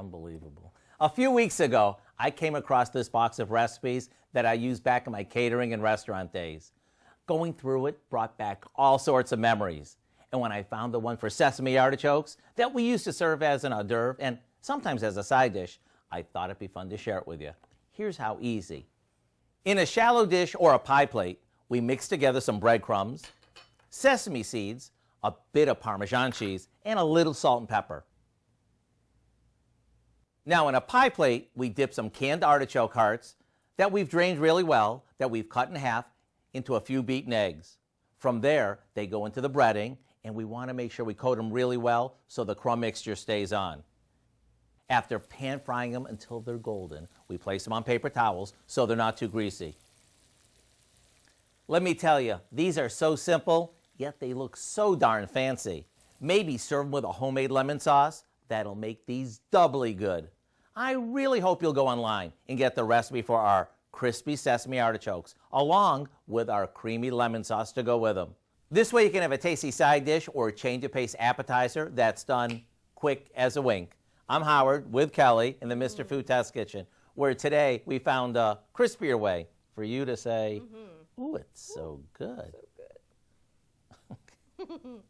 Unbelievable. A few weeks ago, I came across this box of recipes that I used back in my catering and restaurant days. Going through it brought back all sorts of memories. And when I found the one for sesame artichokes that we used to serve as an hors d'oeuvre and sometimes as a side dish, I thought it'd be fun to share it with you. Here's how easy. In a shallow dish or a pie plate, we mix together some breadcrumbs, sesame seeds, a bit of Parmesan cheese, and a little salt and pepper. Now in a pie plate, we dip some canned artichoke hearts that we've drained really well, that we've cut in half, into a few beaten eggs. From there, they go into the breading, and we want to make sure we coat them really well so the crumb mixture stays on. After pan frying them until they're golden, we place them on paper towels so they're not too greasy. Let me tell you, these are so simple, yet they look so darn fancy. Maybe serve them with a homemade lemon sauce. That'll make these doubly good. I really hope you'll go online and get the recipe for our crispy sesame artichokes, along with our creamy lemon sauce to go with them. This way you can have a tasty side dish or a change of pace appetizer that's done quick as a wink. I'm Howard with Kelly in the Mr. Food Test Kitchen, where today we found a crispier way for you to say, ooh, it's so good. So good.